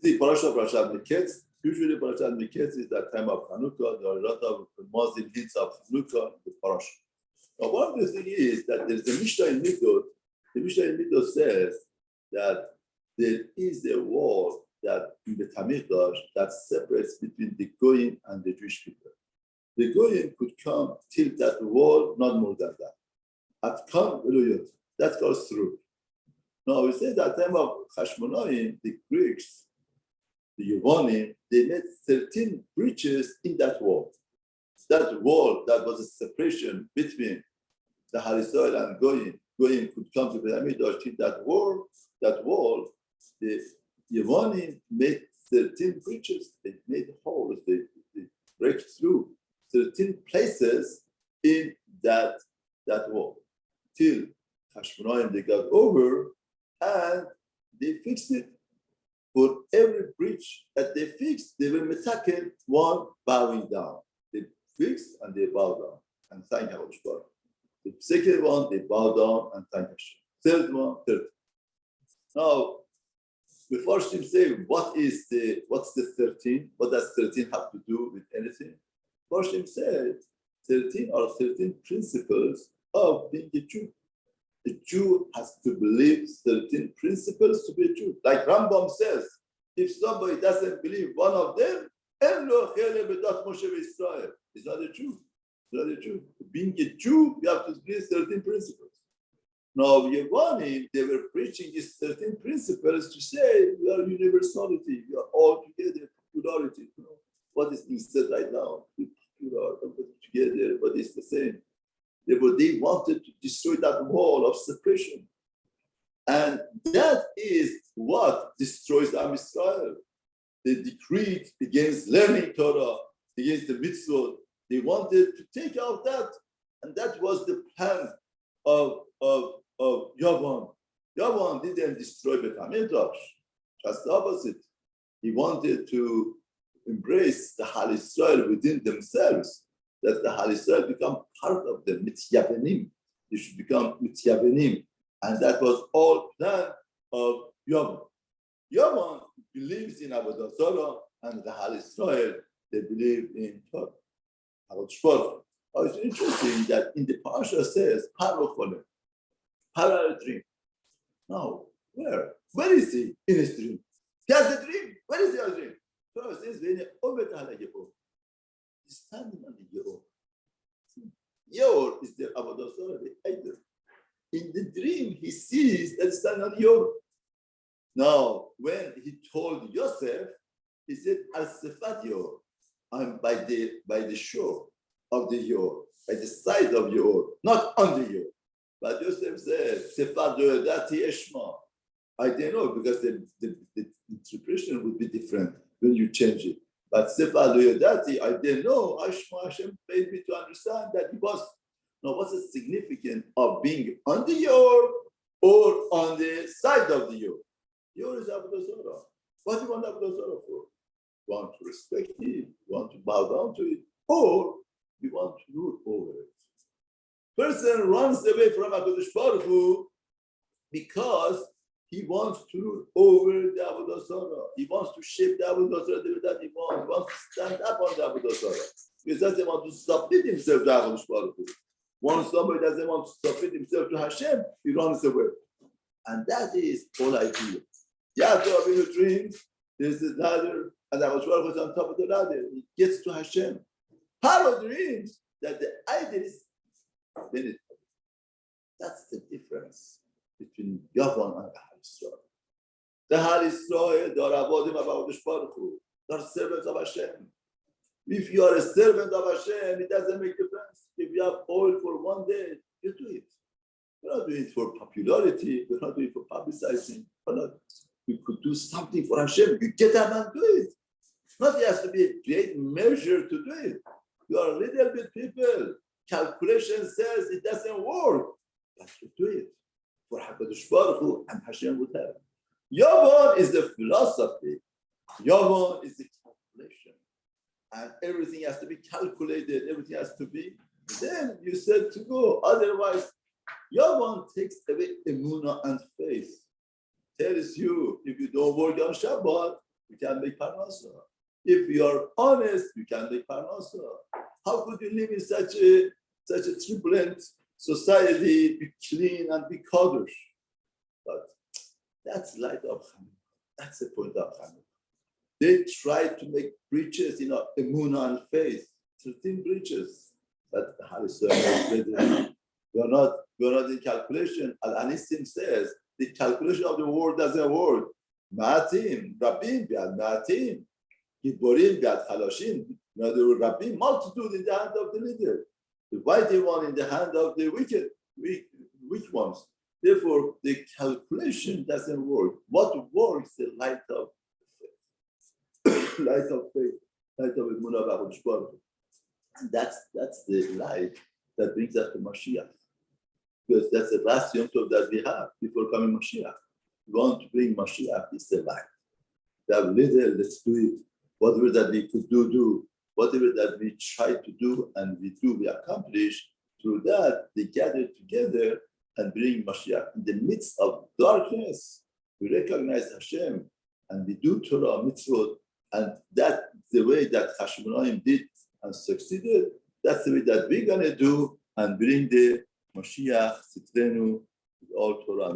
the Parashat Miketz. Usually, Parashat Miketz is that time of Hanukkah. There are a lot of Muslim hints of Hanukkah in the Parashat. Now, one of the things is that there's a Mishnah in Miketz. The Mishnah in Miketz says that there is a wall that in the Tamikdash that separates between the Goyim and the Jewish people. The Goyim could come till that wall, not more than that. At Kam Eluyot, that's called through. Now, we say that time of Hashmonaim, the Greeks, the Yavanim, they made 13 breaches in that wall. That wall, that was a separation between the Harisoil and Goyim. Goyim could come to the Hamikdash till that wall, the Yavanim made 13 breaches. They made holes, they break through 13 places in that wall. Till Hashmonaim, they got over and they fixed it. For every breach that they fixed, they were metaken, one bowing down. They fixed and they bow down and thank Hashem. The second one, they bow down and thank Hashem. Third one, third. Now, before Hashem say, what's the 13? What does 13 have to do with anything? Hashem said, 13 are 13 principles of being a Jew. The Jew has to believe 13 principles to be a Jew. Like Rambam says, if somebody doesn't believe one of them, it's not a Jew. It's not a Jew. Being a Jew, you have to believe 13 principles. Now, Yavanim, they were preaching these 13 principles to say we are universality, we are all together, popularity. You know, what is being said right now? We are together, but it's the same. They wanted to destroy that wall of separation. And that is what destroys Am Yisrael. They decreed against learning Torah, against the mitzvot. They wanted to take out that. And that was the plan of Yavan. Yavan didn't destroy the Hamikdash. Just the opposite. He wanted to embrace the Hal Yisrael within themselves, that the Hal Yisrael become part of the Mityavenim. They should become Mityavenim. And that was all plan of Yavan. Yavan believes in Avodah Zarah, and the Hal Yisrael, they believe in Torah. It's interesting that in the Parsha says, Paro Kollel. Paro had a dream. Now, where? Where is he in his dream? He has a dream. Where is he dream? So it says, he's standing on the Yor. Yor is the Avodah Zarah, the idol. In the dream, he sees that he's standing on Yor. Now, when he told Yosef, he said, Al Sefat Yor. I'm by the shore of the Yor, by the side of Yor, not on the Yor. But Yosef said, Sefat Yoyadati Eshma. I don't know, because the interpretation would be different when you change it. But Sefat Yoyadati, I didn't know. Hashem made me to understand that he was. Now, what's the significance of being on the Yor or on the side of the Yor? Yor is Avodah Zarah. What do you want Avodah Zarah for? You want to respect it, you want to bow down to it, or you want to rule over it. Person runs away from HaKadosh Baruch Hu because he wants to rule over the Avodah Zarah. He wants to shape the Avodah Zarah the way that he wants. He wants to stand up on the Avodah Zarah. He doesn't want to submit himself to HaKadosh Baruch Hu. Once somebody doesn't want to submit himself to Hashem, he runs away. And that is all I do. Yaakov in a dream, there's the ladder, and HaKadosh Baruch Hu is on top of the ladder. He gets to Hashem. Paro dreams that the idol is benefit. That's the difference between Yavan and the Hal Yisrael. The Hal Yisrael, they are avodim of HaKadosh Baruch Hu. They are servants of Hashem. If you are a servant of Hashem, it doesn't make a difference. If you have oil for one day, you do it. You're not doing it for popularity. You're not doing it for publicizing. You could do something for Hashem. You get up and do it. Not it has to be a great measure to do it. You are a little bit people. Calculation says it doesn't work. But you do it for HaKadosh Baruch Hu, and Hashem would have. Yavan is the philosophy. Yavan is the calculation. And everything has to be calculated. Everything has to be. Then you said to go. Otherwise, Yavan takes away emunah and faith. Tells you, if you don't work on Shabbat, you can make parnasa. If you are honest, you can make parnasa. How could you live in such a turbulent society, be clean and be kadosh? But that's light of Hanukkah. That's the point of Hanukkah. They try to make breaches in emunah and faith, 13 breaches. But we're not in calculation. Al-Anissim says the calculation of the word doesn't work. Ma'atim, Rabbim, bi'ad Ma'atim, Giborim, bi'ad Chalashim. The Rabbim, multitude in the hand of the leader, the mighty one in the hand of the wicked, weak ones. Therefore, the calculation doesn't work. What works is the light of faith, light of emunah v'HaKadosh Baruch Hu. And that's the light that brings us to Mashiach. Because that's the last Yom Tov that we have before coming Mashiach. We want to bring Mashiach, it's the light. That little, let's do it. Whatever that we could do. Whatever that we try to do and we accomplish. Through that, they gather together and bring Mashiach. In the midst of darkness, we recognize Hashem and we do Torah mitzvot. And that's the way that Hashmonaim did and succeeded. That's the way that we're going to do and bring the Mashiach, Sitrenu, all Torah.